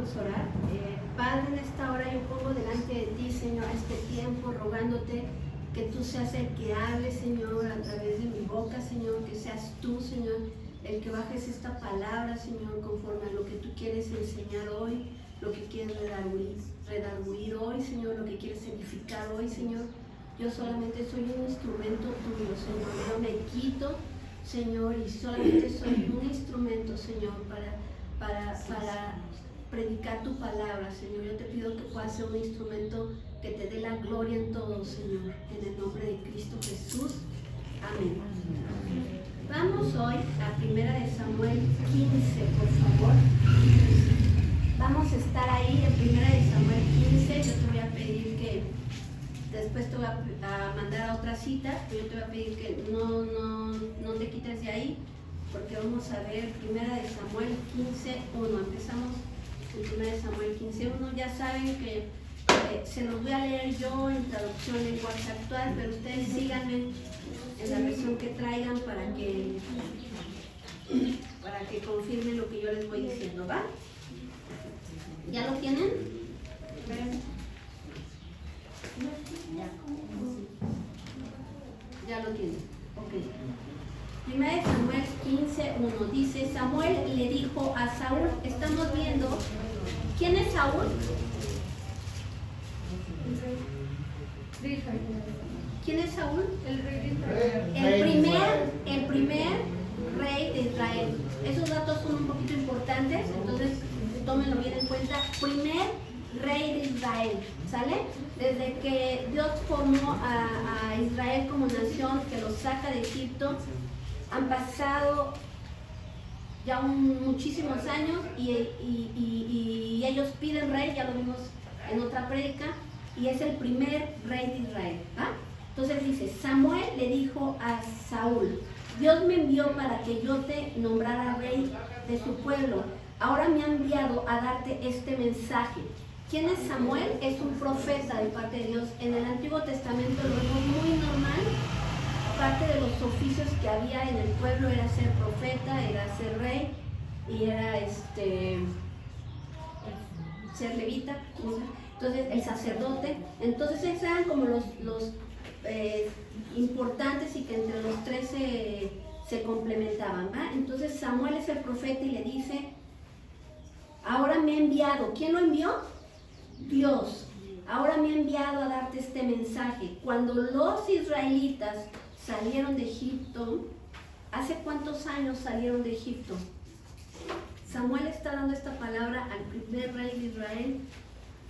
Vamos a orar. Padre, en esta hora yo pongo delante de ti, Señor, este tiempo, rogándote que tú seas el que hable, Señor, a través de mi boca, Señor, que seas tú, Señor, el que bajes esta palabra, Señor, conforme a lo que tú quieres enseñar hoy, lo que quieres redarguir hoy, Señor, lo que quieres edificar hoy, Señor. Yo solamente soy un instrumento tuyo, Señor. Yo me quito, Señor, y solamente soy un instrumento, Señor, para predicar tu palabra, Señor. Yo te pido que puedas ser un instrumento que te dé la gloria en todo, Señor, en el nombre de Cristo Jesús. Amén. Vamos hoy a 1 Samuel 15, por favor. Vamos a estar ahí en 1 Samuel 15. Yo te voy a pedir que después te voy a mandar a otra cita, pero yo te voy a pedir que no te quites de ahí, porque vamos a ver 1 Samuel 15:1. Empezamos en 1 Samuel 15:1. Ya saben que se los voy a leer yo en traducción lenguaje actual, pero ustedes síganme en la versión que traigan para que confirmen lo que yo les voy diciendo, ¿va? ¿Ya lo tienen? Ya lo tienen. Ok. 1 Samuel 15:1 dice: Samuel le dijo a Saúl. Estamos viendo quién es Saúl. ¿Quién es Saúl? El rey de Israel. El primer rey de Israel. Esos datos son un poquito importantes, entonces tómenlo bien en cuenta. Primer rey de Israel, ¿sale? Desde que Dios formó a Israel como nación, que los saca de Egipto, han pasado ya muchísimos años y ellos piden rey, ya lo vimos en otra prédica, y es el primer rey de Israel, ¿va? Entonces dice: Samuel le dijo a Saúl: Dios me envió para que yo te nombrara rey de su pueblo. Ahora me ha enviado a darte este mensaje. ¿Quién es Samuel? Es un profeta de parte de Dios. En el Antiguo Testamento lo vemos muy normal. Parte de los oficios que había en el pueblo era ser profeta, era ser rey y era ser levita. Entonces el sacerdote. Entonces esos eran como los importantes y que entre los tres se complementaban, ¿va? Entonces Samuel es el profeta y le dice: ahora me ha enviado. ¿Quién lo envió? Dios. Ahora me ha enviado a darte este mensaje. Cuando los israelitas salieron de Egipto, ¿hace cuántos años salieron de Egipto? Samuel está dando esta palabra al primer rey de Israel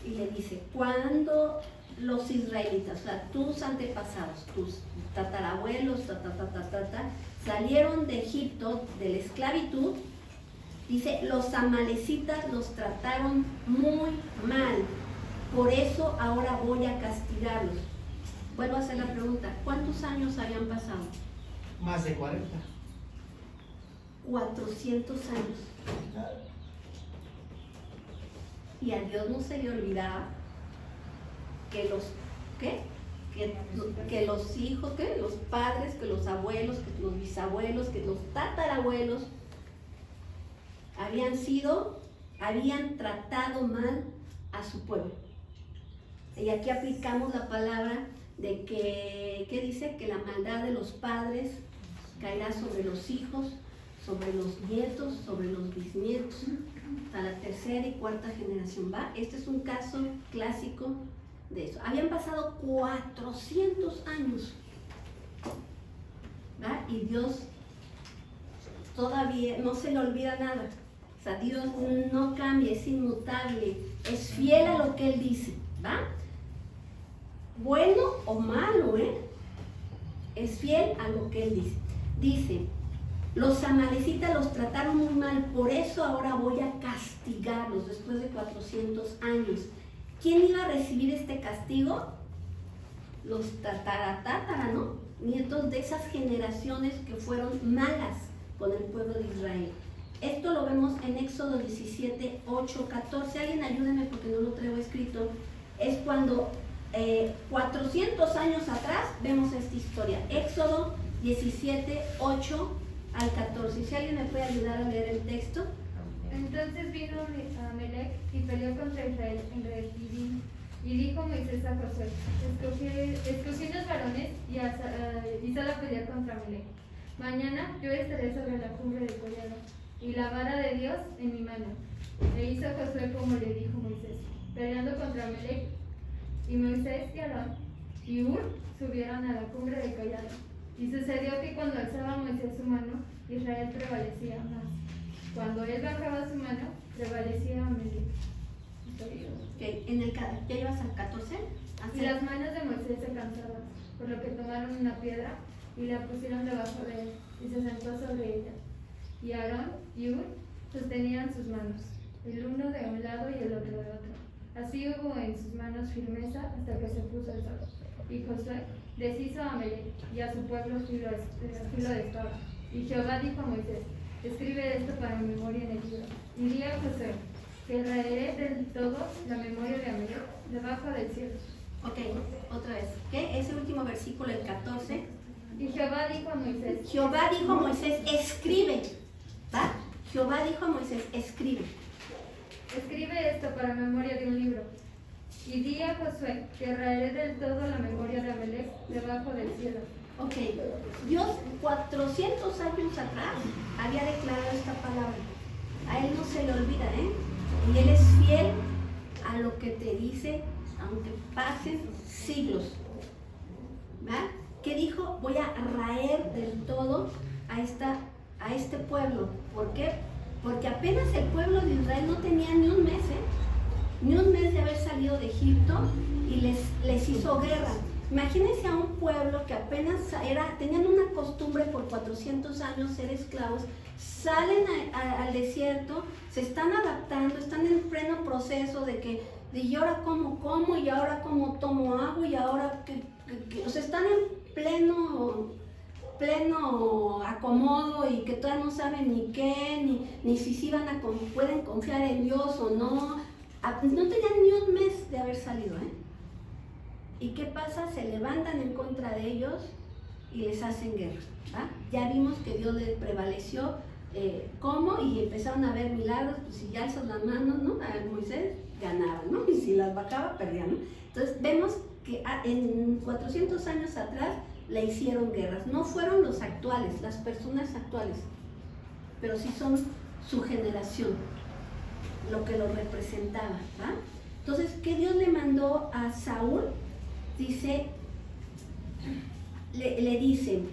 y le dice: cuando los israelitas, o sea, tus antepasados, tus tatarabuelos, salieron de Egipto, de la esclavitud, dice, los amalecitas los trataron muy mal, por eso ahora voy a castigarlos. Vuelvo a hacer la pregunta: ¿cuántos años habían pasado? Más de 40. 400 años. Y a Dios no se le olvidaba que los hijos, que los padres, que los abuelos, que los bisabuelos, que los tatarabuelos habían tratado mal a su pueblo. Y aquí aplicamos la palabra de ¿qué dice? Que la maldad de los padres caerá sobre los hijos, sobre los nietos, sobre los bisnietos, hasta la tercera y cuarta generación, ¿va? Este es un caso clásico de eso. Habían pasado 400 años, ¿va? Y Dios todavía no se le olvida nada. O sea, Dios no cambia, es inmutable, es fiel a lo que Él dice, ¿va? Bueno o malo, es fiel a lo que Él dice. Dice: los amalecitas los trataron muy mal, por eso ahora voy a castigarlos después de 400 años. ¿Quién iba a recibir este castigo? Los tatara, ¿no? Nietos de esas generaciones que fueron malas con el pueblo de Israel. Esto lo vemos en Éxodo 17, 8, 14. Alguien ayúdeme porque no lo traigo escrito. Es cuando 400 años atrás vemos esta historia. Éxodo 17, 8 al 14. Si alguien me puede ayudar a leer el texto. Entonces vino Amalec y peleó contra Israel en Refidim. Y dijo Moisés a Josué: escogí unos varones y sal a pelear contra Amalec. Mañana yo estaré sobre la cumbre del collado, y la vara de Dios en mi mano. E hizo Josué como le dijo Moisés, peleando contra Amalec. Y Moisés y Aarón y Hur subieron a la cumbre del collado. Y sucedió que cuando alzaba Moisés su mano, Israel prevalecía más. Cuando él bajaba su mano, prevalecía Amalec. Okay, ¿ya llevas al 14? Y las manos de Moisés se cansaban, por lo que tomaron una piedra y la pusieron debajo de él, y se sentó sobre ella. Y Aarón y Hur sostenían sus manos, el uno de un lado y el otro de otro. Así hubo en sus manos firmeza hasta que se puso el sol. Y Josué deshizo a Amalec y a su pueblo filo de espada. Y Jehová dijo a Moisés: escribe esto para mi memoria en el libro. Y di a Josué que raeré del todo la memoria de Amalec debajo del cielo. Ok, otra vez. ¿Qué? Ese último versículo, el 14. Y Jehová dijo a Moisés: Jehová dijo a Moisés, escribe. ¿Va? Jehová dijo a Moisés, escribe. Escribe esto para memoria de un libro. Y di a Josué que raeré del todo la memoria de Amalec debajo del cielo. Ok, Dios 400 años atrás había declarado esta palabra. A Él no se le olvida, ¿eh? Y Él es fiel a lo que te dice, aunque pasen siglos. ¿Va? ¿Qué dijo? Voy a raer del todo a este pueblo. ¿Por qué? Porque apenas el pueblo de Israel no tenía ni un mes, ni un mes de haber salido de Egipto, y les hizo guerra. Imagínense a un pueblo que apenas tenían una costumbre por 400 años ser esclavos, salen al desierto, se están adaptando, están en pleno proceso y ahora cómo como, y ahora cómo tomo agua, y ahora o sea, están en pleno acomodo, y que todavía no saben ni qué, ni si pueden confiar en Dios o no. No tenían ni un mes de haber salido, ¿eh? ¿Y qué pasa? Se levantan en contra de ellos y les hacen guerra, ¿va? Ya vimos que Dios les prevaleció, ¿cómo? Y empezaron a ver milagros. Pues si ya alzas las manos, ¿no? A Moisés ganaba, ¿no? Y si las bajaba, perdía, ¿no? Entonces vemos que en 400 años atrás le hicieron guerras. No fueron los actuales, las personas actuales, pero sí son su generación, lo que lo representaba, ¿va? Entonces, ¿qué Dios le mandó a Saúl? Dice, le dice,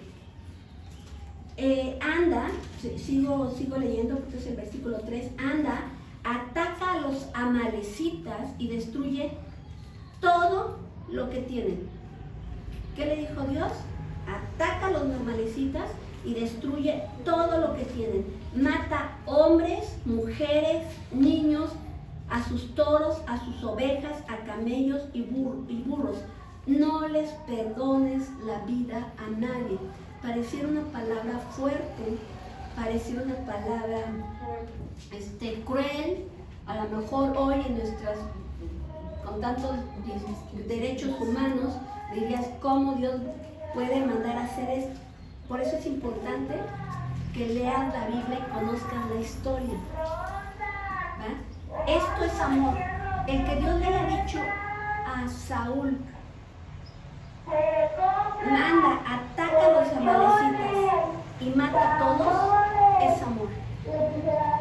anda, sigo leyendo porque es el versículo 3, anda, ataca a los amalecitas y destruye todo lo que tienen. ¿Qué le dijo Dios? Ataca a los amalecitas y destruye todo lo que tienen. Mata hombres, mujeres, niños, a sus toros, a sus ovejas, a camellos y burros. No les perdones la vida a nadie. Pareciera una palabra fuerte, pareciera una palabra cruel. A lo mejor hoy con tantos derechos humanos, dirías, ¿cómo Dios puede mandar a hacer esto? Por eso es importante que leas la Biblia y conozcas la historia. ¿Va? Esto es amor. El que Dios le haya dicho a Saúl, manda, ataca a los amalecitas y mata a todos, es amor.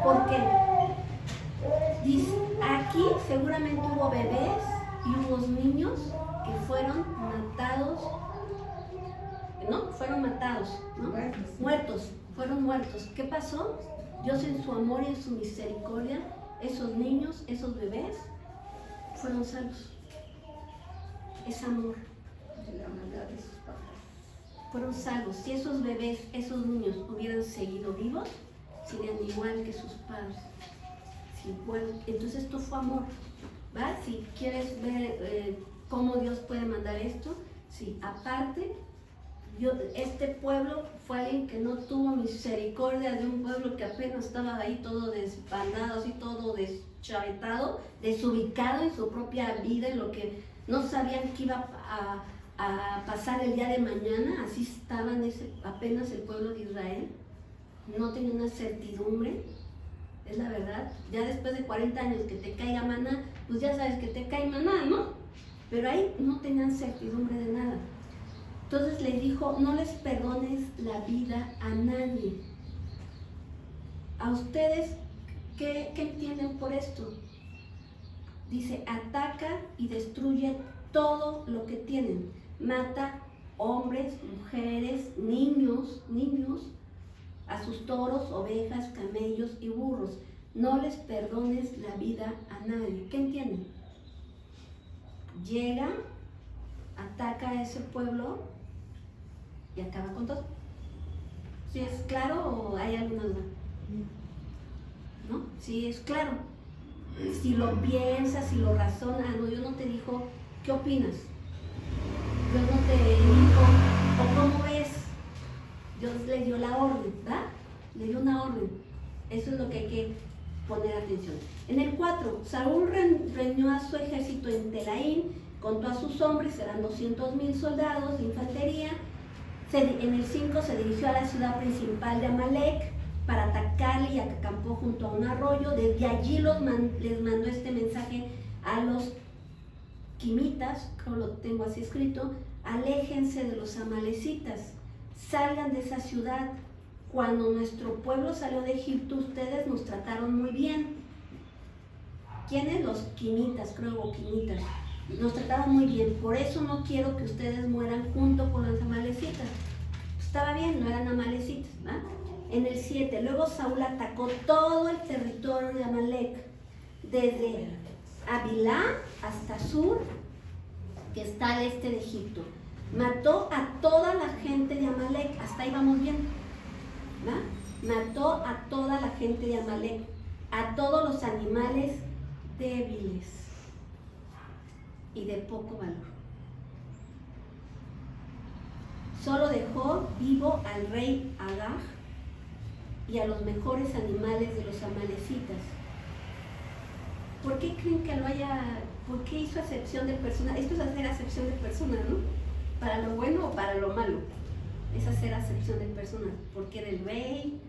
¿Por qué? Dice, aquí seguramente hubo bebés y hubo niños que fueron matados, ¿no? Fueron matados, ¿no? Muertos, fueron muertos. ¿Qué pasó? Dios en su amor y en su misericordia, esos niños, esos bebés, fueron salvos. Es amor. La maldad de sus padres. Fueron salvos. Si esos bebés, esos niños hubieran seguido vivos, serían igual que sus padres. Entonces esto fue amor, ¿va? Si quieres ver cómo Dios puede mandar esto, sí, aparte, este pueblo fue alguien que no tuvo misericordia de un pueblo que apenas estaba ahí todo desbandado, así todo deschavetado, desubicado en su propia vida, en lo que no sabían que iba a pasar el día de mañana. Así estaban apenas el pueblo de Israel, no tenían una certidumbre. es la verdad. Ya después de 40 años que te caiga maná, pues ya sabes que te cae maná, ¿no? Pero ahí no tenían certidumbre de nada. Entonces les dijo, no les perdones la vida a nadie. ¿A ustedes qué entienden por esto? Dice, ataca y destruye todo lo que tienen. Mata hombres, mujeres, niños, a sus toros, ovejas, camellos y burros. No les perdones la vida a nadie. ¿Qué entienden? Llega, ataca a ese pueblo y acaba con todo. ¿Sí es claro o hay alguna duda? ¿No? Sí es claro. Si lo piensas, si lo razonas, no, Dios no te dijo, ¿qué opinas? Dios no te dijo, ¿o cómo ves? Dios le dio la orden, ¿verdad? Le dio una orden. Eso es lo que hay que poner atención. En el 4, Saúl reunió a su ejército en Telaín, contó a sus hombres, eran 200,000 soldados de infantería. En el 5 se dirigió a la ciudad principal de Amalek para atacarle y acampó junto a un arroyo. Desde allí les mandó este mensaje a los quimitas, creo lo tengo así escrito: aléjense de los amalecitas, salgan de esa ciudad. Cuando nuestro pueblo salió de Egipto, ustedes nos trataron muy bien. ¿Quiénes? Los quimitas, creo, o quimitas. Nos trataron muy bien, por eso no quiero que ustedes mueran junto con los amalecitas. Estaba bien, no eran amalecitas, ¿verdad? En el 7, luego Saúl atacó todo el territorio de Amalek, desde Avilá hasta Sur, que está al este de Egipto. Mató a toda la gente de Amalek, hasta ahí vamos bien, ¿verdad? Mató a toda la gente de Amalek, a todos los animales débiles y de poco valor. Solo dejó vivo al rey Agag y a los mejores animales de los amalecitas. ¿Por qué creen que lo haya, por qué hizo acepción de personas? Esto es hacer acepción de personas, ¿no? Para lo bueno o para lo malo. Es hacer acepción de personas, porque era el rey.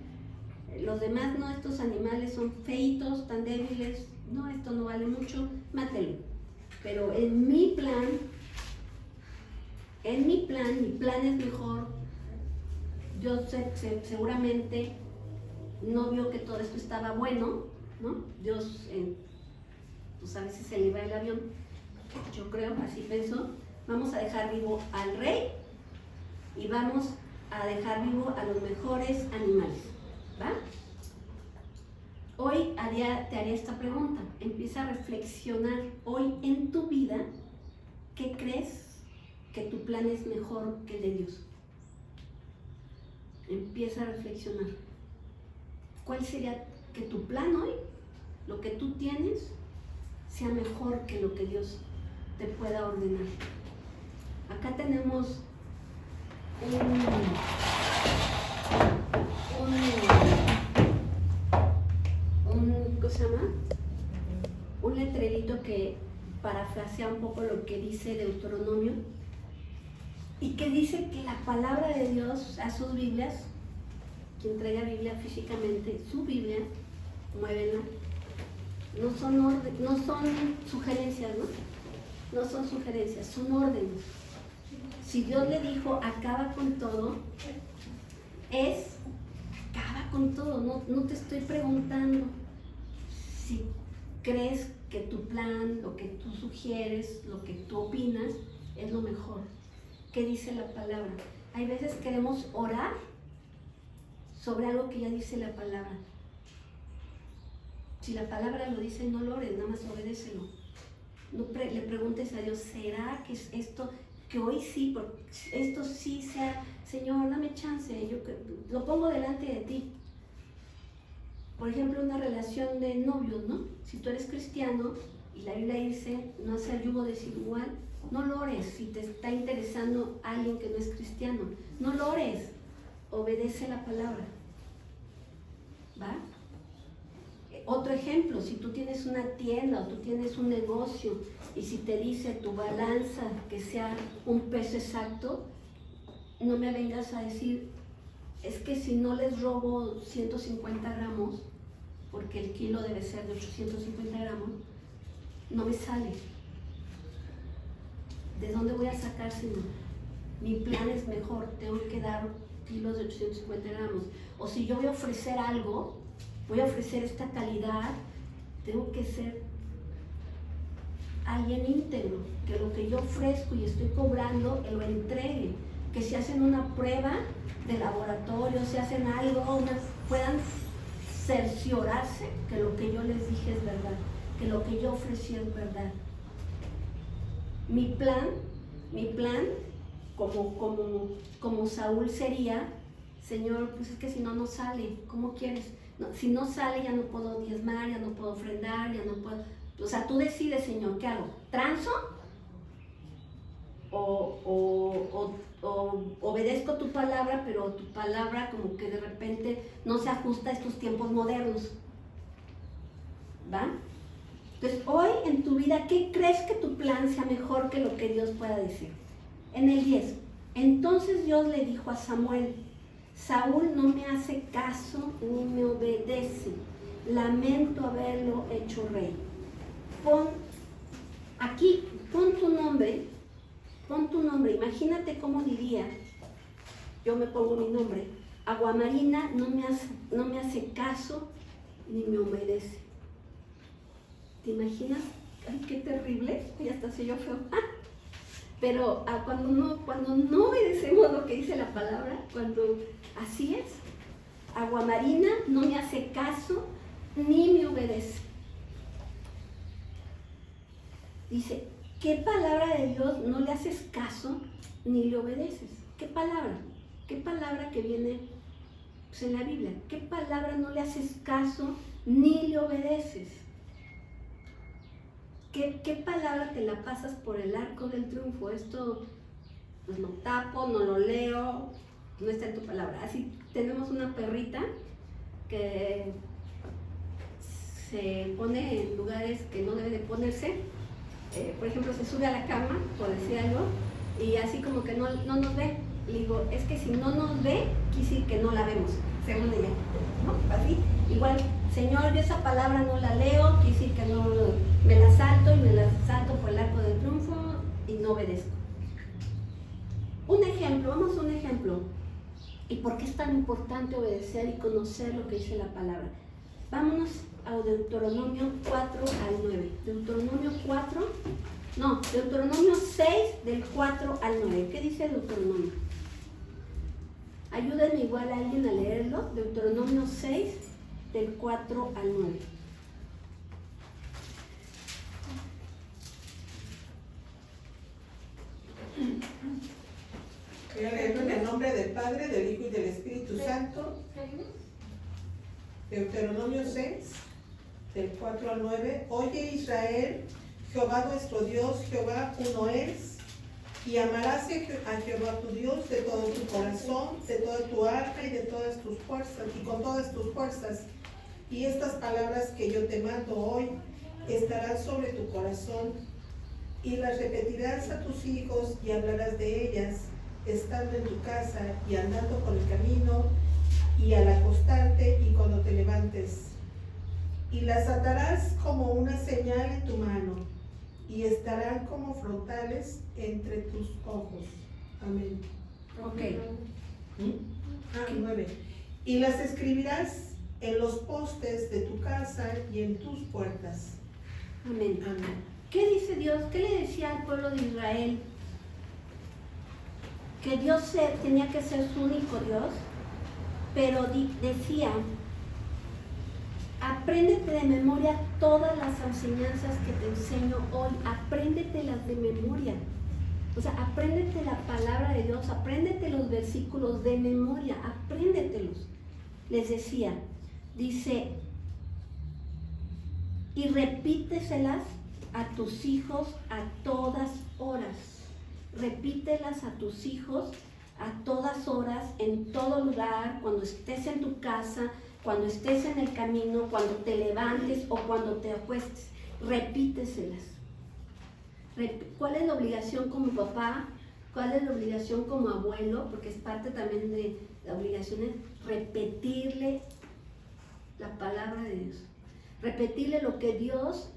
Los demás no, estos animales son feitos, tan débiles, no, esto no vale mucho, mátelo. Pero en mi plan mi plan es mejor. Yo sé, seguramente no vio que todo esto estaba bueno, ¿no? Dios, pues a veces se le va el avión, yo creo, así pensó. Vamos a dejar vivo al rey y vamos a dejar vivo a los mejores animales, ¿va? Hoy te haré esta pregunta. Empieza a reflexionar hoy en tu vida. ¿Qué crees que tu plan es mejor que el de Dios? Empieza a reflexionar. ¿Cuál sería que tu plan hoy, lo que tú tienes, sea mejor que lo que Dios te pueda ordenar? Acá tenemos ¿cómo se llama? Un letrerito que parafrasea un poco lo que dice Deuteronomio, y que dice que la palabra de Dios a sus Biblias, quien traiga Biblia físicamente, su Biblia, muévenla, no son sugerencias, ¿no? No son sugerencias, son órdenes. Si Dios le dijo, acaba con todo, acaba con todo. No te estoy preguntando si crees que tu plan, lo que tú sugieres, lo que tú opinas, es lo mejor. ¿Qué dice la palabra? Hay veces queremos orar sobre algo que ya dice la palabra. Si la palabra lo dice, no lo ores, nada más obedécelo. No le preguntes a Dios, ¿será que es esto, que hoy sí, porque esto sí sea, Señor, dame chance, yo lo pongo delante de ti? Por ejemplo, una relación de novios, ¿no? Si tú eres cristiano y la Biblia dice no hacer yugo desigual, no lo ores. Si te está interesando alguien que no es cristiano, no lo ores, obedece la palabra, ¿va? Otro ejemplo, si tú tienes una tienda o tú tienes un negocio y si te dice tu balanza que sea un peso exacto, no me vengas a decir, es que si no les robo 150 gramos, porque el kilo debe ser de 850 gramos, no me sale. ¿De dónde voy a sacar, Señor? Mi plan es mejor, tengo que dar kilos de 850 gramos. O si yo voy a ofrecer algo, voy a ofrecer esta calidad, tengo que ser alguien íntegro, que lo que yo ofrezco y estoy cobrando, lo entregue. Que si hacen una prueba de laboratorio, si hacen algo, puedan cerciorarse que lo que yo les dije es verdad, que lo que yo ofrecí es verdad. Mi plan, como Saúl sería, Señor, pues es que si no, no sale, ¿cómo quieres? No, si no sale, ya no puedo diezmar, ya no puedo ofrendar, ya no puedo... O sea, tú decides, Señor, ¿qué hago? ¿Transo? ¿O obedezco tu palabra, pero tu palabra como que de repente no se ajusta a estos tiempos modernos? ¿Va? Entonces, hoy en tu vida, ¿qué crees que tu plan sea mejor que lo que Dios pueda decir? En el 10, entonces Dios le dijo a Samuel, Saúl no me hace caso ni me obedece, lamento haberlo hecho rey. Pon tu nombre, imagínate cómo diría, yo me pongo mi nombre, Aguamarina no me hace caso ni me obedece. ¿Te imaginas? Ay, qué terrible, y hasta se yo feo. Pero cuando no obedecemos lo que dice la palabra, cuando así es, Aguamarina no me hace caso ni me obedece. Dice, ¿qué palabra de Dios no le haces caso ni le obedeces? ¿Qué palabra? ¿Qué palabra que viene pues, en la Biblia? ¿Qué palabra no le haces caso ni le obedeces? ¿Qué palabra te la pasas por el arco del triunfo? Esto pues lo tapo, no lo leo, no está en tu palabra. Así tenemos una perrita que se pone en lugares que no debe de ponerse. Por ejemplo, se sube a la cama, por decir algo, y así como que no nos ve. Le digo, es que si no nos ve, quiere decir que no la vemos, según ella, ¿no? Así, igual, Señor, yo esa palabra no la leo, quiere decir que no me la salto y me la salto por el arco del triunfo y no obedezco. Un ejemplo, vamos a un ejemplo. ¿Y por qué es tan importante obedecer y conocer lo que dice la palabra? Vámonos a Deuteronomio 4 al 9. Deuteronomio 6 del 4 al 9. ¿Qué dice Deuteronomio? Ayúdenme igual a alguien a leerlo. Deuteronomio 6 del 4 al 9. Voy a leerlo en el nombre del Padre, del Hijo y del Espíritu Santo. Deuteronomio 6, del 4 al 9. Oye Israel, Jehová nuestro Dios, Jehová uno es, y amarás a Jehová tu Dios de todo tu corazón, de toda tu alma y de todas tus fuerzas, y con todas tus fuerzas. Y estas palabras que yo te mando hoy estarán sobre tu corazón, y las repetirás a tus hijos y hablarás de ellas, estando en tu casa y andando por el camino, y al acostarte y cuando te levantes. Y las atarás como una señal en tu mano, y estarán como frontales entre tus ojos. Amén. Ok. 9. Y las escribirás en los postes de tu casa y en tus puertas. Amén. Amén. ¿Qué dice Dios? ¿Qué le decía al pueblo de Israel? Que Dios tenía que ser su único Dios, pero decía, apréndete de memoria todas las enseñanzas que te enseño hoy, apréndetelas de memoria. O sea, apréndete la palabra de Dios, apréndete los versículos de memoria, apréndetelos. Les decía, dice, y repíteselas a tus hijos a todas horas. Repítelas a tus hijos a todas horas, en todo lugar, cuando estés en tu casa, cuando estés en el camino, cuando te levantes o cuando te acuestes. Repíteselas. ¿Cuál es la obligación como papá? ¿Cuál es la obligación como abuelo? Porque es parte también de la obligación, es repetirle la palabra de Dios. Repetirle lo que Dios,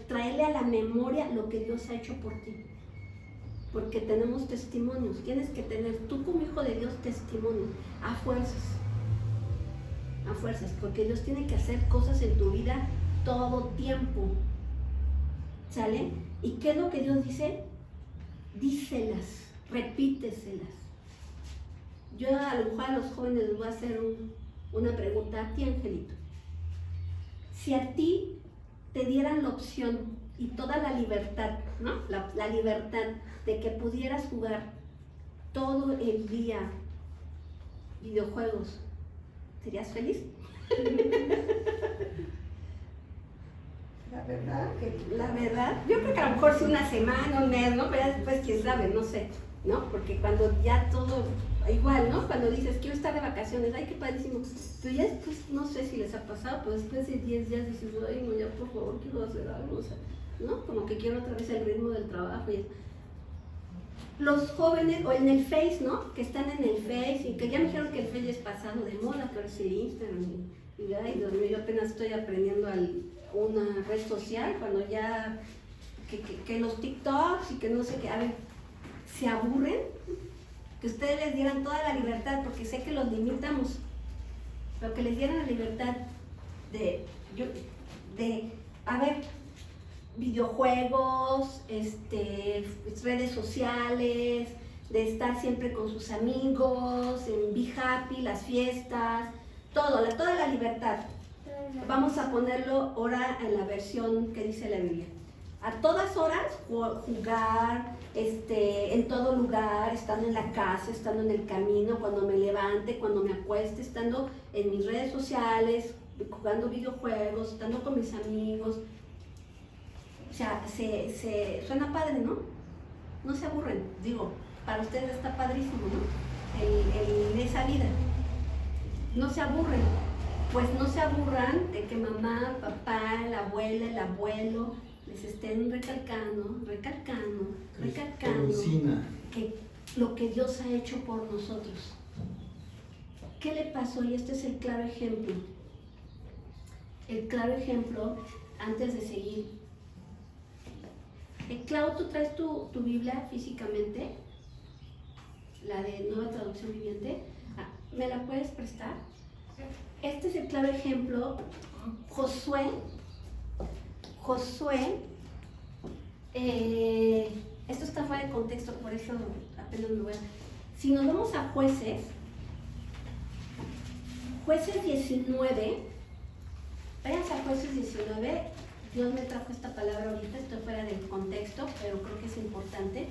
traerle a la memoria lo que Dios ha hecho por ti. Porque tenemos testimonios. Tienes que tener, tú como hijo de Dios, testimonio. A fuerzas. A fuerzas. Porque Dios tiene que hacer cosas en tu vida todo tiempo. ¿Sale? ¿Y qué es lo que Dios dice? Díselas, repíteselas. Yo a lo mejor a los jóvenes les voy a hacer una pregunta a ti, Angelito. Si a ti te dieran la opción y toda la libertad, ¿no? La libertad de que pudieras jugar todo el día videojuegos, ¿serías feliz? La verdad, yo creo que a lo mejor sí una semana, un mes, ¿no? Pero después quién sabe, no sé, ¿no? Porque cuando ya todo, igual, ¿no? Cuando dices, quiero estar de vacaciones, ay, qué padrísimo. Pero ya después, no sé si les ha pasado, pero después de 10 días dices, ay, no, ya por favor, quiero hacer algo, o sea, ¿no? Como que quiero otra vez el ritmo del trabajo. Y los jóvenes, o en el Face, ¿no? Que están en el Face y que ya me dijeron que el Face es pasado de moda, pero es el Instagram. Y ay, Dios mío, yo apenas estoy aprendiendo una red social, cuando ya, que los TikToks y que no sé qué, a ver, se aburren, que ustedes les dieran toda la libertad, porque sé que los limitamos, pero que les dieran la libertad de a ver, videojuegos, redes sociales, de estar siempre con sus amigos, en Be Happy, las fiestas, toda la libertad. Vamos a ponerlo ahora en la versión que dice la Biblia. A todas horas jugar, en todo lugar, estando en la casa, estando en el camino, cuando me levante, cuando me acueste, estando en mis redes sociales, jugando videojuegos, estando con mis amigos. O sea, suena padre, ¿no? No se aburren, digo, para ustedes está padrísimo, ¿no? Esa vida. No se aburren. Pues no se aburran de que mamá, papá, la abuela, el abuelo les estén recalcando que lo que Dios ha hecho por nosotros. ¿Qué le pasó? Y este es el claro ejemplo. El claro ejemplo, antes de seguir. Clau, ¿tú traes tu Biblia físicamente? La de Nueva Traducción Viviente. ¿Me la puedes prestar? Este es el claro ejemplo. Josué, esto está fuera de contexto, por eso apenas me voy a... Si nos vamos a Jueces 19, váyanse a Jueces 19, Dios me trajo esta palabra ahorita, estoy fuera del contexto, pero creo que es importante.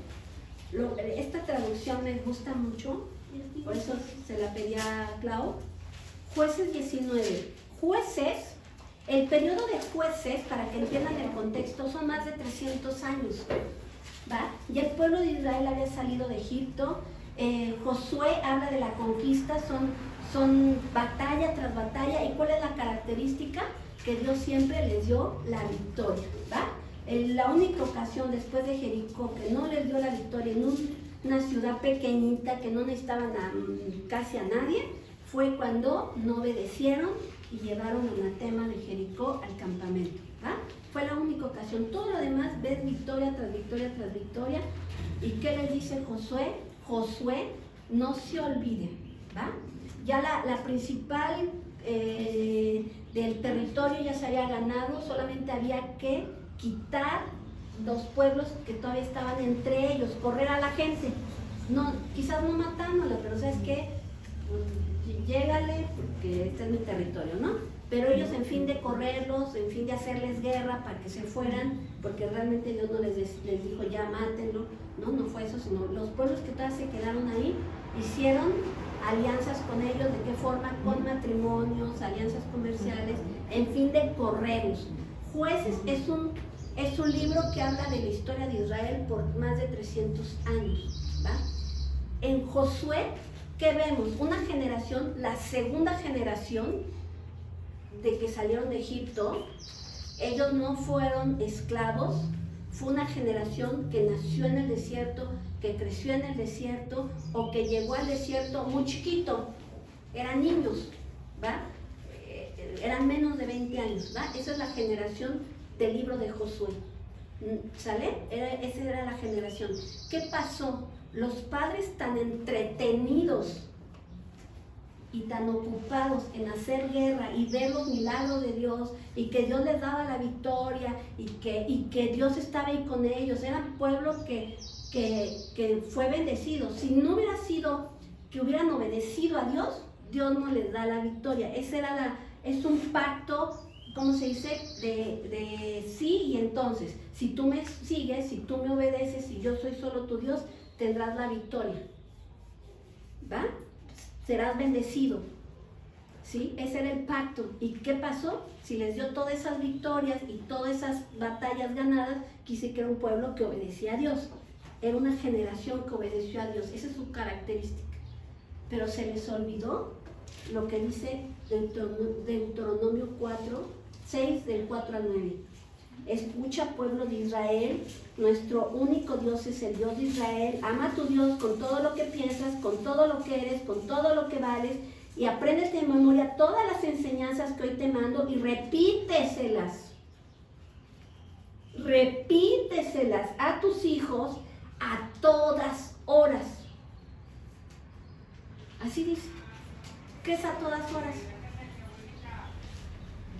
Esta traducción me gusta mucho, por eso se la pedí a Clau. Jueces 19. Jueces, el periodo de jueces, para que entiendan el contexto, son más de 300 años, ¿va? Y el pueblo de Israel había salido de Egipto. Josué habla de la conquista, son batalla tras batalla. ¿Y cuál es la característica? Que Dios siempre les dio la victoria, ¿va? La única ocasión después de Jericó que no les dio la victoria en una ciudad pequeñita que no necesitaban casi a nadie, fue cuando no obedecieron y llevaron anatema de Jericó al campamento, ¿va? Fue la única ocasión. Todo lo demás ves victoria tras victoria tras victoria. ¿Y qué les dice Josué? Josué, no se olvide, ¿va? Ya la principal del territorio ya se había ganado, solamente había que quitar los pueblos que todavía estaban entre ellos, correr a la gente, no, quizás no matándola, pero ¿sabes qué? Llégale porque este es mi territorio, ¿no? Pero ellos, en fin de correrlos, en fin de hacerles guerra para que se fueran, porque realmente Dios no les dijo ya mátenlo, no fue eso, sino los pueblos que todavía se quedaron ahí hicieron alianzas con ellos. ¿De qué forma? Con matrimonios, alianzas comerciales, en fin de correrlos. Jueces es un libro que habla de la historia de Israel por más de 300 años, ¿va? En Josué, ¿qué vemos? Una generación, la segunda generación de que salieron de Egipto. Ellos no fueron esclavos, fue una generación que nació en el desierto, que creció en el desierto o que llegó al desierto muy chiquito, eran niños, ¿va? eran menos de 20 años, ¿va? Esa es la generación del libro de Josué, ¿sale? Esa era la generación. ¿Qué pasó? Los padres tan entretenidos y tan ocupados en hacer guerra y ver los milagros de Dios y que Dios les daba la victoria y que Dios estaba ahí con ellos. Era un pueblo que fue bendecido. Si no hubiera sido que hubieran obedecido a Dios, Dios no les da la victoria. Es un pacto, ¿cómo se dice? De sí y entonces. Si tú me sigues, si tú me obedeces, si yo soy solo tu Dios, tendrás la victoria. ¿Va? Serás bendecido. ¿Sí? Ese era el pacto. ¿Y qué pasó? Si les dio todas esas victorias y todas esas batallas ganadas, quise que era un pueblo que obedecía a Dios. Era una generación que obedeció a Dios. Esa es su característica. Pero se les olvidó lo que dice Deuteronomio 6, del 4 al 9. Escucha, pueblo de Israel, nuestro único Dios es el Dios de Israel. Ama a tu Dios con todo lo que piensas, con todo lo que eres, con todo lo que vales, y apréndete de memoria todas las enseñanzas que hoy te mando y repíteselas. Repíteselas a tus hijos a todas horas. Así dice. ¿Qué es a todas horas?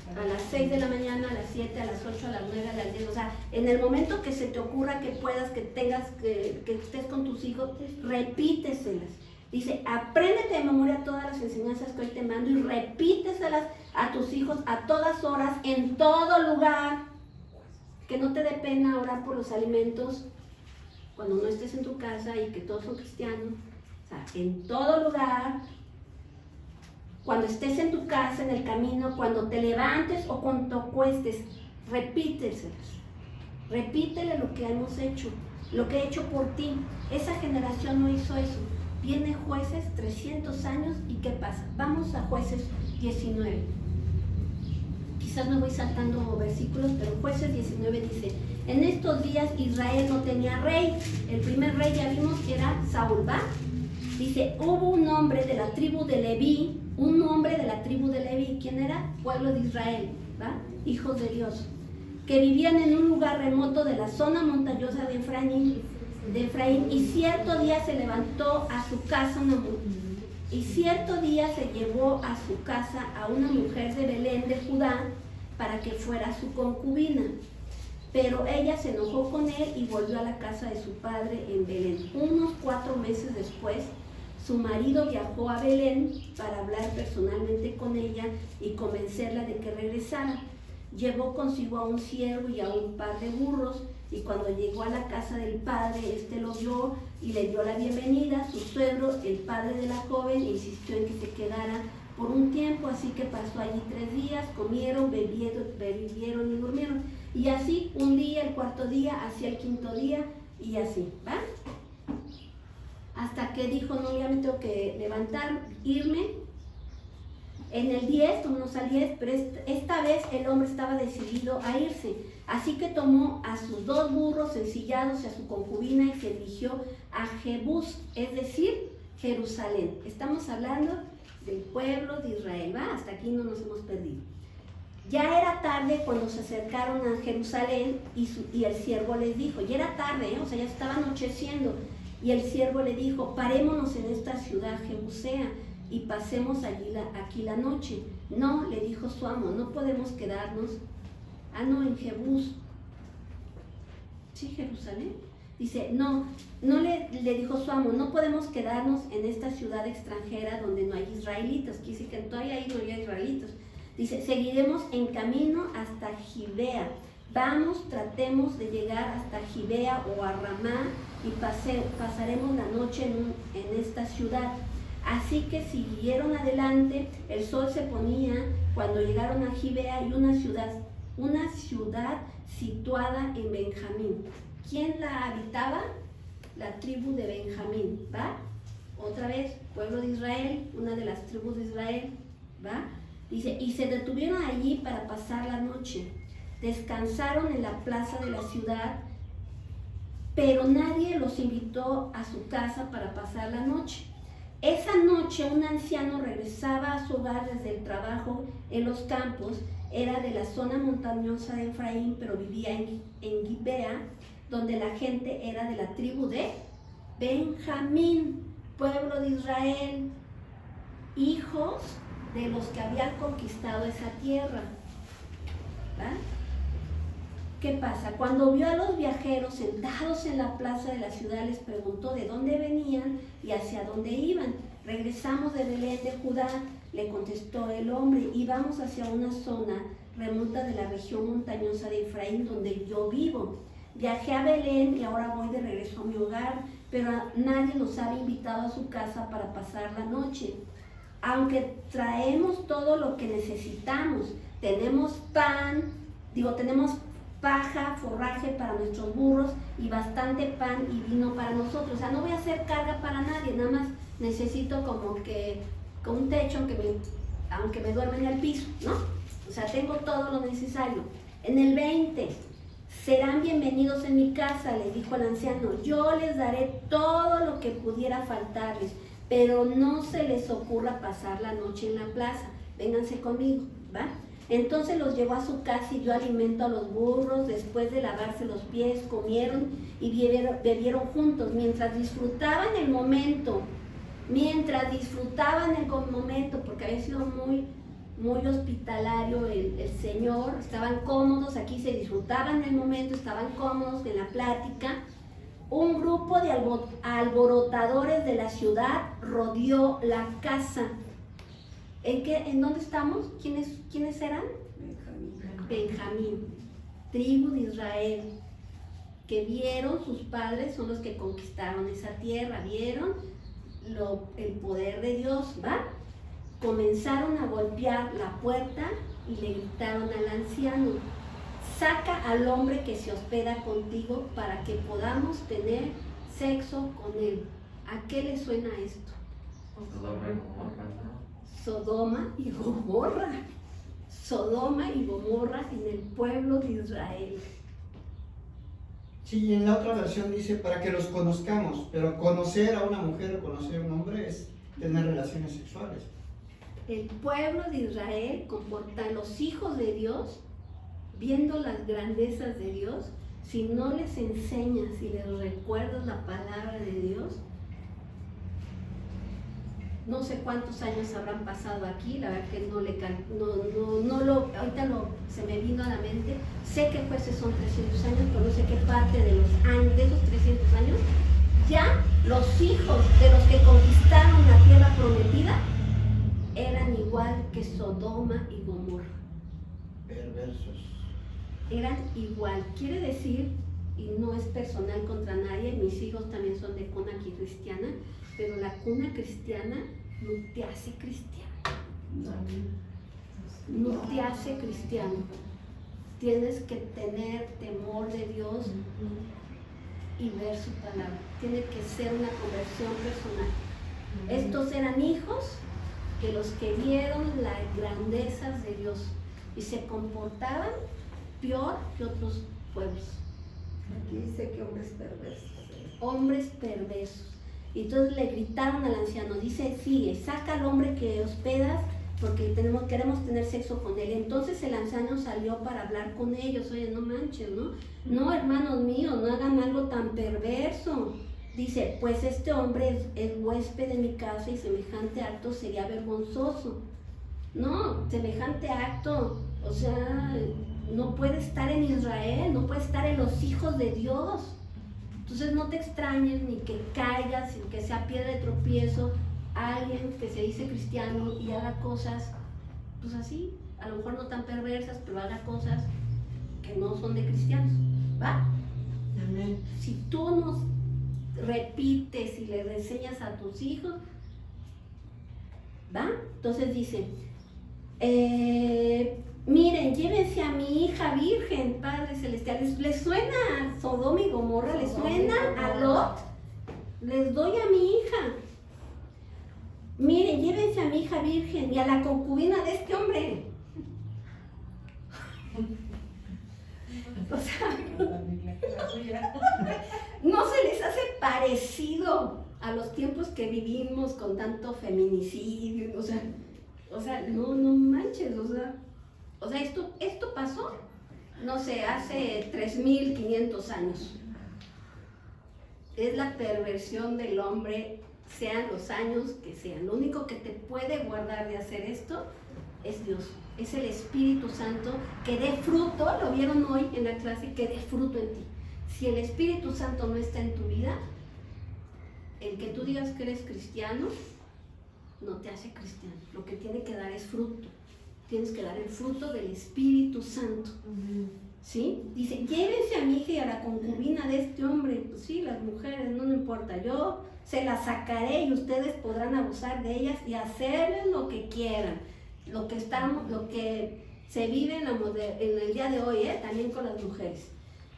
A las 6 de la mañana, a las 7, a las 8, a las 9, a las 10. O sea, en el momento que se te ocurra, que puedas, que tengas, que estés con tus hijos, repíteselas. Dice, apréndete de memoria todas las enseñanzas que hoy te mando y repíteselas a tus hijos a todas horas, en todo lugar. Que no te dé pena orar por los alimentos cuando no estés en tu casa y que todos son cristianos. O sea, en todo lugar. Cuando estés en tu casa, en el camino, cuando te levantes o cuando te acuestes, repíteselas. Repítele lo que hemos hecho, lo que he hecho por ti. Esa generación no hizo eso. Viene Jueces 300 años y ¿qué pasa? Vamos a Jueces 19. Quizás me voy saltando versículos, pero Jueces 19 dice, en estos días Israel no tenía rey. El primer rey ya vimos que era Saúl, ¿va? Dice, hubo un hombre de la tribu de Leví, un hombre de la tribu de Leví. ¿Quién era? Pueblo de Israel, ¿va? Hijos de Dios, que vivían en un lugar remoto de la zona montañosa de Efraín, y cierto día se levantó a su casa una mujer, y cierto día se llevó a su casa a una mujer de Belén de Judá para que fuera su concubina. Pero ella se enojó con él y volvió a la casa de su padre en Belén. Unos 4 meses después, su marido viajó a Belén para hablar personalmente con ella y convencerla de que regresara. Llevó consigo a un siervo y a un par de burros, y cuando llegó a la casa del padre, éste lo vio y le dio la bienvenida. Su suegro, el padre de la joven, insistió en que se quedara por un tiempo, así que pasó allí 3 días, comieron, bebieron y durmieron. Y así, un día, el 4.º día, hacia el 5.º día, y así, ¿va? Hasta que dijo, no, ya me tengo que levantar, irme. En el 10, tomamos al 10, pero esta vez el hombre estaba decidido a irse. Así que tomó a sus 2 burros ensillados y a su concubina y se dirigió a Jebús, es decir, Jerusalén. Estamos hablando del pueblo de Israel, ¿va? Hasta aquí no nos hemos perdido. Ya era tarde cuando se acercaron a Jerusalén y el siervo les dijo, ya era tarde, o sea, ya estaba anocheciendo. Y el siervo le dijo, parémonos en esta ciudad jebusea y pasemos aquí la noche. No, le dijo su amo, no podemos quedarnos. Ah, no, en Jebús. ¿Sí, Jerusalén? Dice, no le dijo su amo, no podemos quedarnos en esta ciudad extranjera donde no hay israelitas. Quiere decir que todavía ahí no hay israelitas. Dice, seguiremos en camino hasta Gibea. Vamos, tratemos de llegar hasta Gibea o a Ramá y pasaremos la noche en esta ciudad. Así que siguieron adelante, el sol se ponía cuando llegaron a Gibea y una ciudad situada en Benjamín. ¿Quién la habitaba? La tribu de Benjamín, ¿va? Otra vez, pueblo de Israel, una de las tribus de Israel, ¿va? Dice, y se detuvieron allí para pasar la noche. Descansaron en la plaza de la ciudad, pero nadie los invitó a su casa para pasar la noche. Esa noche un anciano regresaba a su hogar desde el trabajo en los campos. Era de la zona montañosa de Efraín, pero vivía en Gibea, donde la gente era de la tribu de Benjamín, pueblo de Israel, hijos de los que habían conquistado esa tierra. ¿Va? ¿Qué pasa? Cuando vio a los viajeros sentados en la plaza de la ciudad, les preguntó de dónde venían y hacia dónde iban. Regresamos de Belén de Judá, le contestó el hombre, y vamos hacia una zona remota de la región montañosa de Efraín, donde yo vivo. Viajé a Belén y ahora voy de regreso a mi hogar, pero nadie nos ha invitado a su casa para pasar la noche. Aunque traemos todo lo que necesitamos, tenemos tenemos paja, forraje para nuestros burros y bastante pan y vino para nosotros. O sea, no voy a hacer carga para nadie, nada más necesito como que con un techo, aunque me duerma en el piso, ¿no? O sea, tengo todo lo necesario. En el 20, serán bienvenidos en mi casa, le dijo el anciano. Yo les daré todo lo que pudiera faltarles, pero no se les ocurra pasar la noche en la plaza. Vénganse conmigo, ¿va? Entonces los llevó a su casa y dio alimento a los burros. Después de lavarse los pies, comieron y bebieron juntos mientras disfrutaban el momento, porque había sido muy hospitalario el Señor. Estaban cómodos, aquí se disfrutaban el momento, estaban cómodos en la plática. Un grupo de alborotadores de la ciudad rodeó la casa. ¿En dónde estamos? ¿Quiénes eran? Benjamín, tribu de Israel, que vieron, sus padres son los que conquistaron esa tierra, vieron el poder de Dios, ¿va? Comenzaron a golpear la puerta y le gritaron al anciano: saca al hombre que se hospeda contigo para que podamos tener sexo con él. ¿A qué le suena esto? Sodoma y Gomorra. Sodoma y Gomorra en el pueblo de Israel. Sí, y en la otra versión dice para que los conozcamos, pero conocer a una mujer o conocer a un hombre es tener relaciones sexuales. El pueblo de Israel los hijos de Dios, viendo las grandezas de Dios, si no les enseñas y les recuerdas la palabra de Dios, no sé cuántos años habrán pasado aquí, la verdad que se me vino a la mente. Sé que pues son 300 años, pero no sé qué parte de los años, de esos 300 años, ya los hijos de los que conquistaron la tierra prometida eran igual que Sodoma y Gomorra. Perversos. Eran igual, quiere decir, y no es personal contra nadie, mis hijos también son de cuna cristiana, pero la cuna cristiana no te hace cristiano. No te hace cristiano. Tienes que tener temor de Dios y ver su palabra. Tiene que ser una conversión personal. Estos eran hijos que los que vieron las grandezas de Dios y se comportaban peor que otros pueblos. Aquí dice que hombres perversos. Hombres perversos. Y entonces le gritaron al anciano, dice, sí, saca al hombre que hospedas porque queremos tener sexo con él. Entonces el anciano salió para hablar con ellos. Oye, no manches, ¿no? No, hermanos míos, no hagan algo tan perverso. Dice, pues este hombre es huésped de mi casa y semejante acto sería vergonzoso. No, semejante acto, o sea, no puede estar en Israel, no puede estar en los hijos de Dios. Entonces no te extrañes ni que caigas, ni que sea piedra de tropiezo alguien que se dice cristiano y haga cosas, pues así, a lo mejor no tan perversas, pero haga cosas que no son de cristianos, ¿va? Amén. Si tú no repites y le enseñas a tus hijos, ¿va? Entonces dice, miren, llévense a mi hija virgen, Padre Celestial. ¿Les suena a Sodoma y Gomorra? ¿Les suena a Lot? Les doy a mi hija. Miren, llévense a mi hija virgen y a la concubina de este hombre. O sea, no se les hace parecido a los tiempos que vivimos con tanto feminicidio, o sea, no manches, o sea, esto pasó, no sé, hace 3.500 años. Es la perversión del hombre, sean los años que sean. Lo único que te puede guardar de hacer esto es Dios, es el Espíritu Santo que dé fruto, lo vieron hoy en la clase, que dé fruto en ti. Si el Espíritu Santo no está en tu vida, el que tú digas que eres cristiano, no te hace cristiano. Lo que tiene que dar es fruto. Tienes que dar el fruto del Espíritu Santo. ¿Sí? Dice, llévense a mi hija y a la concubina de este hombre. Pues sí, las mujeres, no me importa. Yo se las sacaré y ustedes podrán abusar de ellas y hacerles lo que quieran. Lo que se vive en el día de hoy, también con las mujeres.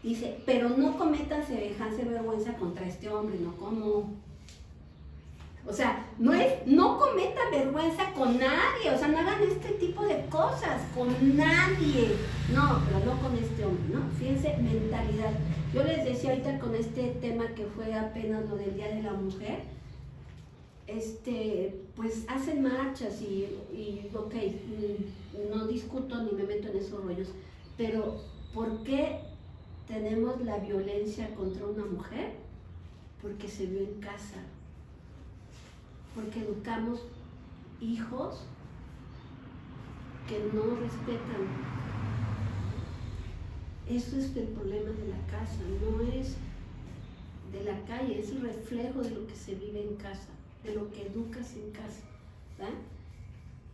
Dice, pero no cometan semejanza vergüenza contra este hombre, ¿no? ¿Cómo? O sea, no cometan vergüenza con nadie, o sea, no hagan este tipo de cosas con nadie. No, pero no con este hombre, ¿no? Fíjense, mentalidad. Yo les decía ahorita con este tema que fue apenas lo del Día de la Mujer, pues hacen marchas y ok, no discuto ni me meto en esos rollos, pero ¿por qué tenemos la violencia contra una mujer? Porque se vio en casa, porque educamos hijos que no respetan. Eso es el problema de la casa, no es de la calle, es el reflejo de lo que se vive en casa, de lo que educas en casa, ¿verdad?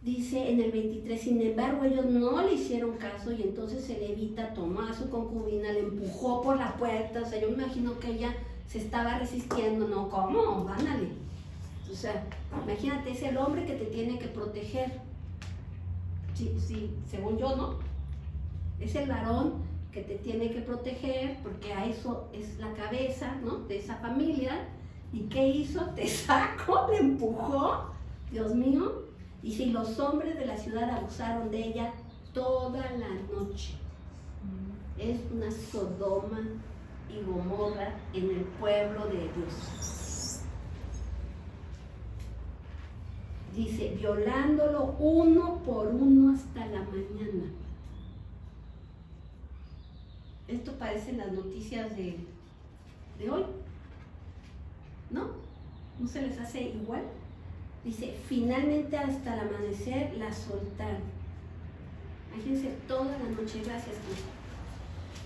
Dice en el 23, sin embargo ellos no le hicieron caso y entonces el levita tomó a su concubina, le empujó por la puerta, o sea, yo me imagino que ella se estaba resistiendo, no, ¿cómo? Vándale. O sea, imagínate, es el hombre que te tiene que proteger. Sí, según yo, ¿no? Es el varón que te tiene que proteger porque a eso es la cabeza, ¿no? De esa familia. ¿Y qué hizo? Te sacó, le empujó, Dios mío. Y si los hombres de la ciudad abusaron de ella toda la noche. Es una Sodoma y Gomorra en el pueblo de Dios. Dice, violándolo uno por uno hasta la mañana. Esto parece las noticias de hoy, ¿no? ¿No se les hace igual? Dice, finalmente hasta el amanecer la soltaron. Imagínense toda la noche, gracias Cristo.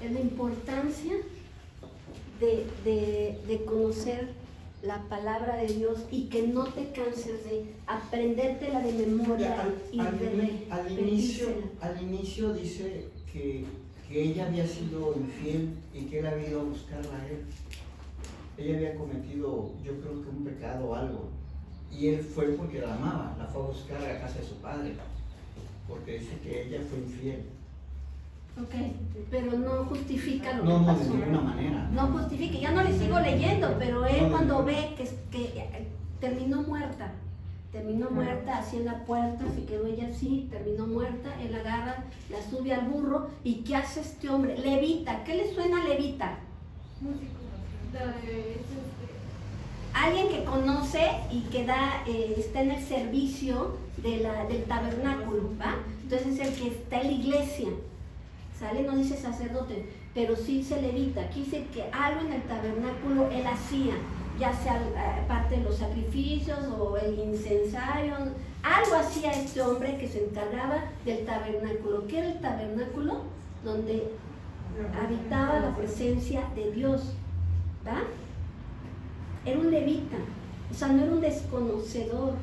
Es la importancia de conocer la palabra de Dios y que no te canses de aprendértela de memoria al inicio dice que ella había sido infiel y que él había ido a buscarla a él. Ella había cometido, yo creo que un pecado o algo, y él fue porque la amaba, la fue a buscar a la casa de su padre, porque dice que ella fue infiel. Ok, pero no justifica lo que No, pasó. de ninguna manera. No justifica, ya no le sigo leyendo, pero él cuando ve que terminó muerta, así en la puerta, se quedó ella así, terminó muerta, él agarra, la sube al burro, ¿y qué hace este hombre? Levita, ¿qué le suena a levita? Músico. Alguien que conoce y que está en el servicio del tabernáculo, ¿va? Entonces es el que está en la iglesia, ¿sale? No dice sacerdote, pero sí dice levita. Aquí dice que algo en el tabernáculo él hacía, ya sea parte de los sacrificios o el incensario, algo hacía este hombre que se encargaba del tabernáculo. ¿Qué era el tabernáculo? Donde habitaba la presencia de Dios, ¿va? Era un levita, o sea, no era un desconocedor.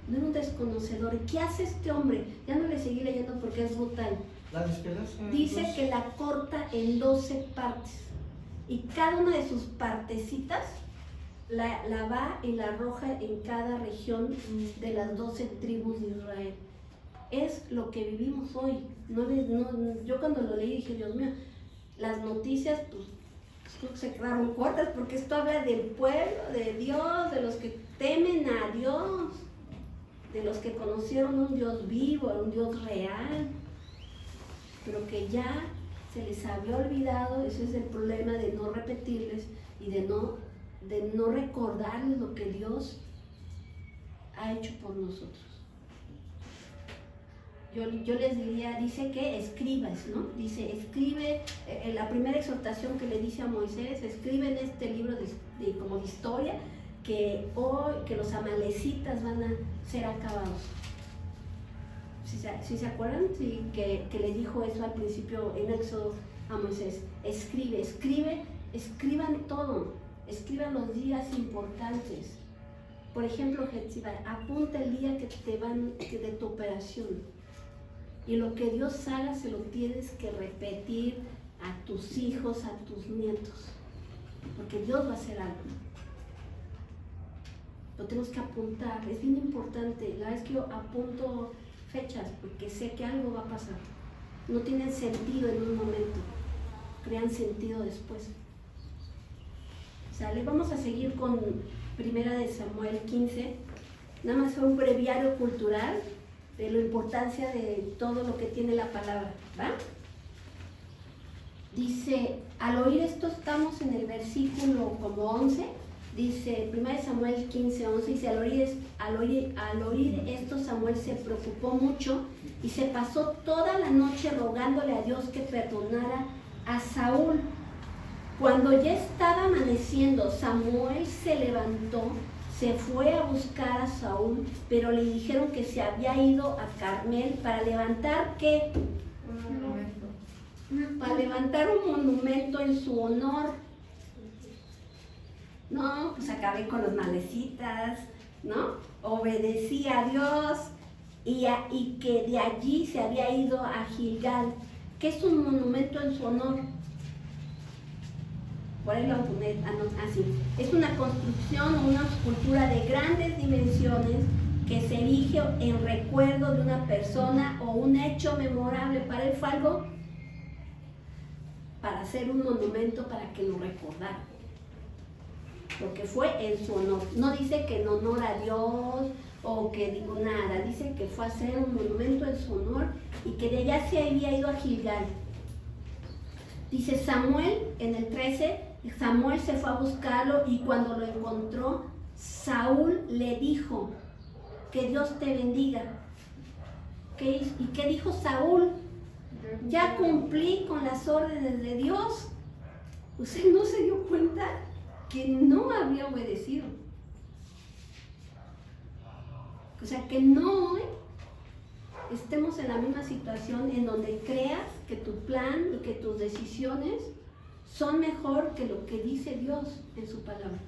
No era un desconocedor. ¿Qué hace este hombre? Ya no le seguí leyendo porque es brutal. La despedaza. Dice que la corta en 12 partes y cada una de sus partecitas la va y la arroja en cada región de las 12 tribus de Israel. Es lo que vivimos hoy. Yo cuando lo leí dije, Dios mío, las noticias pues se quedaron cortas porque esto habla del pueblo, de Dios, de los que temen a Dios, de los que conocieron un Dios vivo, un Dios real, pero que ya se les había olvidado. Ese es el problema de no repetirles y de no de no recordarles lo que Dios ha hecho por nosotros. Yo les diría, dice que escribas, ¿no? Dice, escribe, la primera exhortación que le dice a Moisés, escribe en este libro como de historia, que hoy, que los amalecitas van a ser acabados. ¿Sí se acuerdan? Sí, que le dijo eso al principio en Éxodo a Moisés. Escriban todo, escriban los días importantes. Por ejemplo, Hetziba, apunta el día que te van de tu operación. Y lo que Dios haga se lo tienes que repetir a tus hijos, a tus nietos. Porque Dios va a hacer algo. Lo tenemos que apuntar, es bien importante. La vez que yo apunto fechas, porque sé que algo va a pasar. No tienen sentido en un momento, crean sentido después. ¿Sale? Vamos a seguir con Primera de Samuel 15. Nada más fue un breviario cultural de la importancia de todo lo que tiene la palabra, ¿va? Dice, al oír esto, estamos en el versículo como 11, dice, 1 Samuel 15, 11, dice, al oír esto, Samuel se preocupó mucho y se pasó toda la noche rogándole a Dios que perdonara a Saúl. Cuando ya estaba amaneciendo, Samuel se levantó, se fue a buscar a Saúl, pero le dijeron que se había ido a Carmel para levantar, ¿qué? Un momento. Para levantar un monumento en su honor. No, pues acabé con los malecitas, ¿no? Obedecí a Dios y que de allí se había ido a Gilgal, que es un monumento en su honor. Por ahí lo poner así. Es una construcción o una escultura de grandes dimensiones que se erige en recuerdo de una persona o un hecho memorable. Para él fue algo para hacer un monumento para que lo recordara. Porque fue en su honor. No dice que en honor a Dios o que digo nada. Dice que fue a hacer un monumento en su honor y que de allá se había ido a Gilgal. Dice Samuel en el 13. Samuel se fue a buscarlo y cuando lo encontró, Saúl le dijo, que Dios te bendiga. ¿Y qué dijo Saúl? Ya cumplí con las órdenes de Dios. Usted no se dio cuenta que no había obedecido. O sea, que no hoy estemos en la misma situación en donde creas que tu plan y que tus decisiones son mejor que lo que dice Dios en su palabra.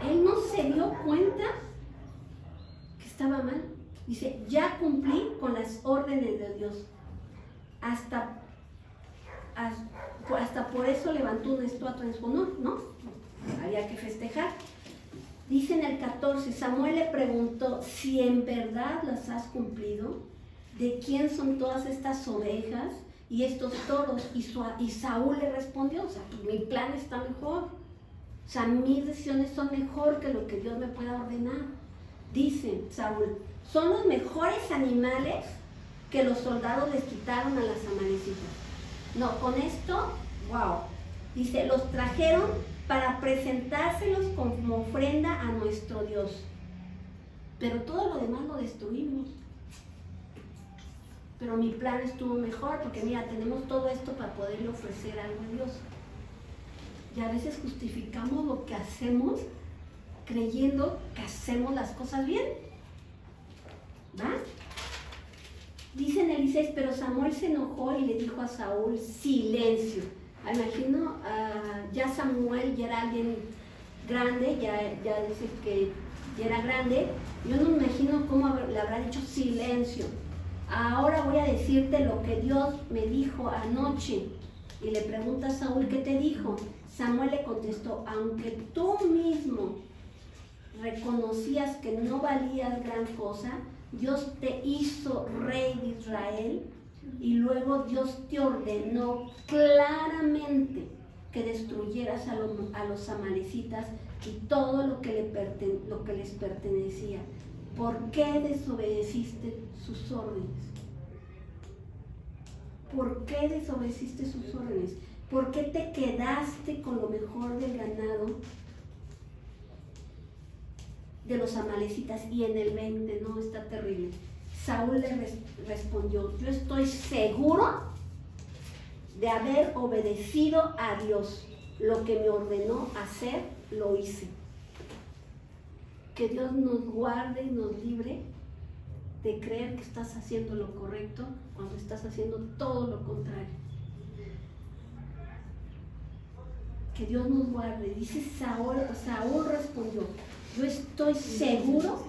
Él no se dio cuenta que estaba mal. Dice, ya cumplí con las órdenes de Dios. Hasta por eso levantó una estatua en su honor, ¿no? Había que festejar. Dice en el 14, Samuel le preguntó, si en verdad las has cumplido, ¿de quién son todas estas ovejas y estos toros? Y Saúl le respondió, o sea, pues mi plan está mejor. O sea, mis decisiones son mejor que lo que Dios me pueda ordenar. Dice Saúl, son los mejores animales que los soldados les quitaron a las amalecitas. No, con esto, wow. Dice, los trajeron para presentárselos como ofrenda a nuestro Dios. Pero todo lo demás lo destruimos. Pero mi plan estuvo mejor porque mira, tenemos todo esto para poderle ofrecer algo a Dios. Y a veces justificamos lo que hacemos creyendo que hacemos las cosas bien. ¿Va? Dice en el 16, pero Samuel se enojó y le dijo a Saúl, silencio. Imagino, ya Samuel ya era alguien grande, ya dice que ya era grande. Yo no me imagino cómo le habrá dicho silencio. Ahora voy a decirte lo que Dios me dijo anoche. Y le pregunta a Saúl, ¿qué te dijo? Samuel le contestó, aunque tú mismo reconocías que no valías gran cosa, Dios te hizo rey de Israel y luego Dios te ordenó claramente que destruyeras a los amalecitas y todo lo que les pertenecía. ¿Por qué desobedeciste sus órdenes? ¿Por qué desobedeciste sus órdenes? ¿Por qué te quedaste con lo mejor del ganado de los amalecitas. Y en el 20, no, está terrible. Saúl le respondió, yo estoy seguro de haber obedecido a Dios. Lo que me ordenó hacer, lo hice. Que Dios nos guarde y nos libre de creer que estás haciendo lo correcto cuando estás haciendo todo lo contrario. Que Dios nos guarde. Dice Saúl respondió, yo estoy seguro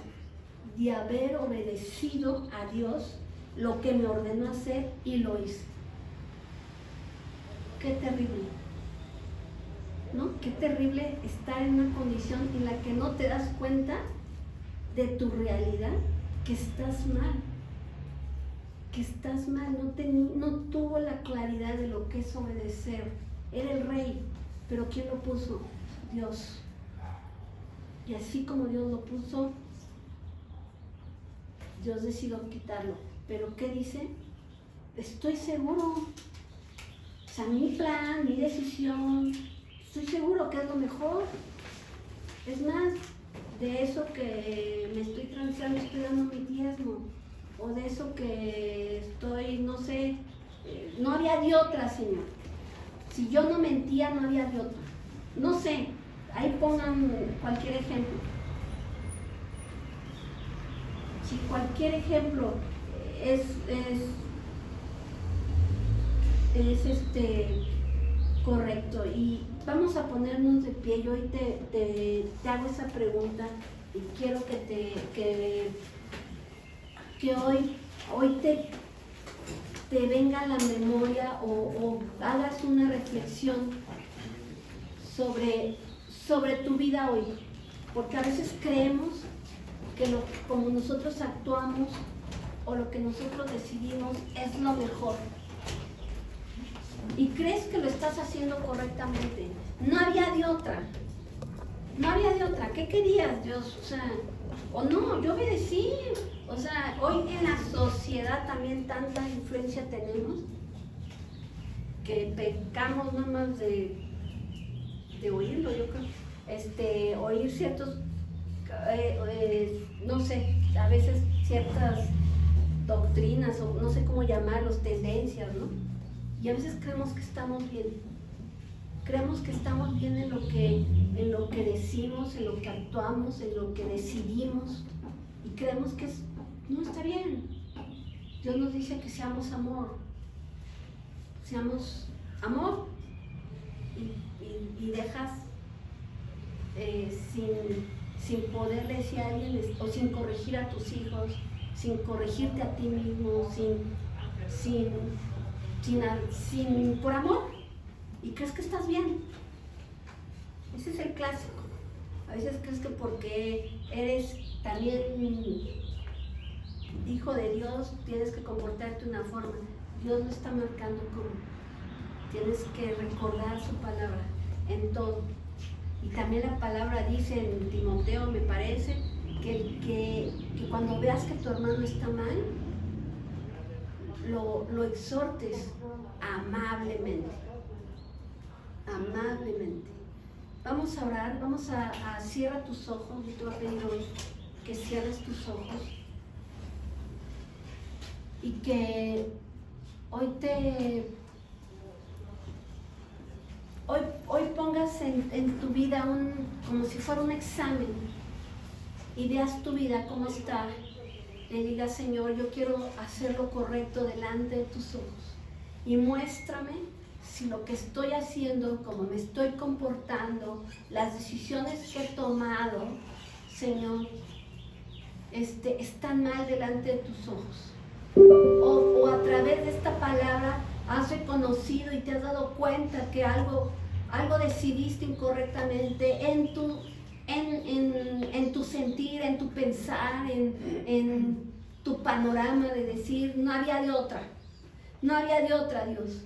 de haber obedecido a Dios lo que me ordenó hacer y lo hice. Qué terrible, ¿no? Qué terrible estar en una condición en la que no te das cuenta de tu realidad, que estás mal, no tuvo la claridad de lo que es obedecer. Era el rey, pero ¿quién lo puso? Dios. Y así como Dios lo puso, Dios decidió quitarlo. Pero ¿qué dice? Estoy seguro. O sea, mi plan, mi decisión, estoy seguro que es lo mejor. Es más, de eso que me estoy transando, estoy dando mi diezmo. O de eso que estoy, no sé, no había de otra, Señor. Si yo no mentía, no había de otra. No sé, ahí pongan cualquier ejemplo. Si cualquier ejemplo es correcto, y vamos a ponernos de pie. Yo hoy te hago esa pregunta y quiero que hoy te venga a la memoria o hagas una reflexión sobre tu vida hoy, porque a veces creemos que como nosotros actuamos o lo que nosotros decidimos es lo mejor. Y crees que lo estás haciendo correctamente. No había de otra. No había de otra. ¿Qué querías, Dios? O sea, o no, yo obedecí. O sea, hoy en la sociedad también tanta influencia tenemos que pecamos nada más de oírlo, yo creo. Oír ciertos, no sé, a veces ciertas doctrinas o no sé cómo llamarlos, tendencias, ¿no? Y a veces creemos que estamos bien. Creemos que estamos bien en lo que decimos, en lo que actuamos, en lo que decidimos. Y creemos que no está bien. Dios nos dice que seamos amor. Seamos amor. Y dejas sin poderle decir a alguien, o sin corregir a tus hijos, sin corregirte a ti mismo, por amor, y crees que estás bien. Ese es el clásico. A veces crees que porque eres también hijo de Dios tienes que comportarte de una forma. Dios no está marcando cómo. Tienes que recordar su palabra en todo. Y también la palabra dice en Timoteo, me parece, que cuando veas que tu hermano está mal, lo exhortes amablemente. Amablemente. Vamos a orar, vamos a cierra tus ojos. Yo te voy a pedir hoy que cierres tus ojos y que hoy pongas en tu vida como si fuera un examen y veas tu vida cómo está. Le digas, Señor, yo quiero hacer lo correcto delante de tus ojos y muéstrame si lo que estoy haciendo, cómo me estoy comportando, las decisiones que he tomado, Señor, están mal delante de tus ojos. O a través de esta palabra has reconocido y te has dado cuenta que algo decidiste incorrectamente en tu sentir, en tu pensar, en tu panorama de decir, no había de otra, Dios.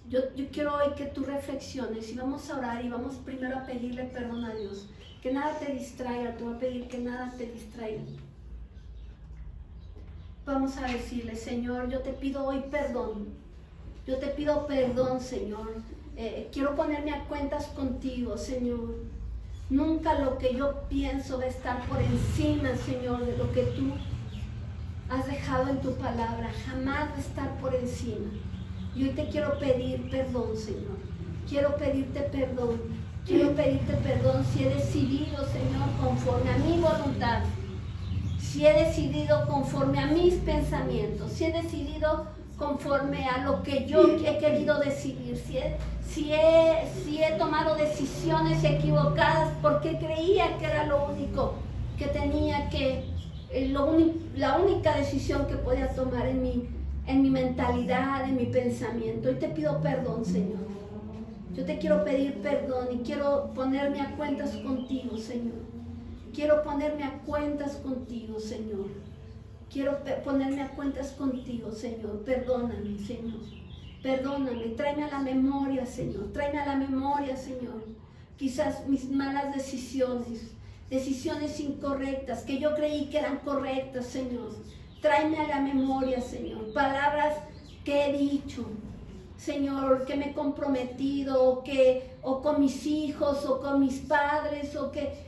Yo quiero hoy que tú reflexiones y vamos a orar y vamos primero a pedirle perdón a Dios. Que nada te distraiga, te voy a pedir que nada te distraiga. Vamos a decirle, Señor, yo te pido hoy perdón. Yo te pido perdón, Señor. Quiero ponerme a cuentas contigo, Señor. Nunca lo que yo pienso va a estar por encima, Señor, de lo que tú has dejado en tu palabra. Jamás va a estar por encima. Y hoy te quiero pedir perdón, Señor. Quiero pedirte perdón. Quiero pedirte perdón si he decidido, Señor, conforme a mi voluntad. Si he decidido conforme a mis pensamientos. Si he decidido conforme a lo que yo he querido decidir. Si he tomado decisiones equivocadas porque creía que era lo único que tenía que, la única decisión que podía tomar en mi mentalidad, en mi pensamiento. Y te pido perdón, Señor. Yo te quiero pedir perdón y quiero ponerme a cuentas contigo, Señor. Quiero ponerme a cuentas contigo, Señor. Quiero ponerme a cuentas contigo, Señor. Perdóname, Señor. Perdóname. Tráeme a la memoria, Señor. Tráeme a la memoria, Señor. Quizás mis malas decisiones incorrectas, que yo creí que eran correctas, Señor. Tráeme a la memoria, Señor. Palabras que he dicho, Señor, que me he comprometido, o con mis hijos, o con mis padres, o que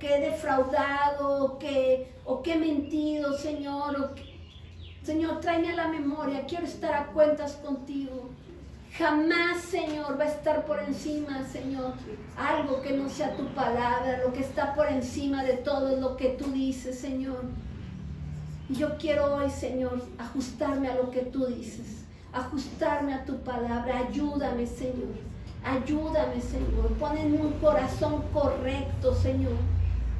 he defraudado, o que he mentido, Señor. Señor, tráeme a la memoria, quiero estar a cuentas contigo. Jamás, Señor, va a estar por encima, Señor, algo que no sea tu palabra. Lo que está por encima de todo es lo que tú dices, Señor. Y yo quiero hoy, Señor, ajustarme a lo que tú dices, ajustarme a tu palabra. Ayúdame, Señor. Ayúdame, Señor. Pon en mí un corazón correcto, Señor.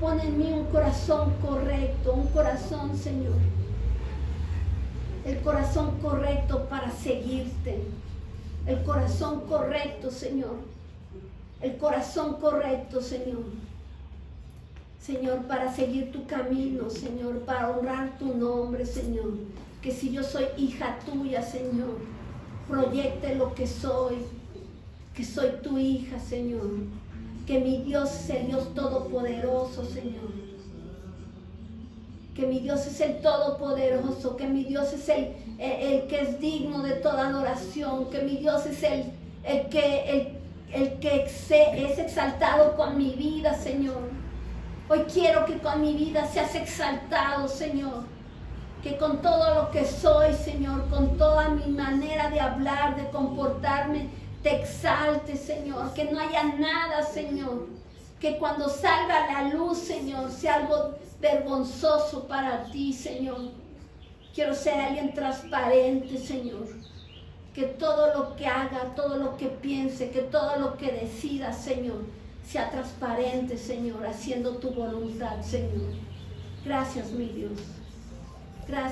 Pon en mí un corazón correcto, un corazón, Señor. El corazón correcto para seguirte. El corazón correcto, Señor. El corazón correcto, Señor. Señor, para seguir tu camino, Señor, para honrar tu nombre, Señor. Que si yo soy hija tuya, Señor, proyecte lo que soy tu hija, Señor. Que mi Dios es el Dios todopoderoso, Señor. Que mi Dios es el todopoderoso, que mi Dios es el que es digno de toda adoración, que mi Dios es el que es exaltado con mi vida, Señor. Hoy quiero que con mi vida seas exaltado, Señor. Que con todo lo que soy, Señor, con toda mi manera de hablar, de comportarme, te exalte, Señor. Que no haya nada, Señor, que cuando salga a la luz, Señor, sea algo vergonzoso para ti, Señor. Quiero ser alguien transparente, Señor. Que todo lo que haga, todo lo que piense, que todo lo que decida, Señor, sea transparente, Señor, haciendo tu voluntad, Señor. Gracias, mi Dios.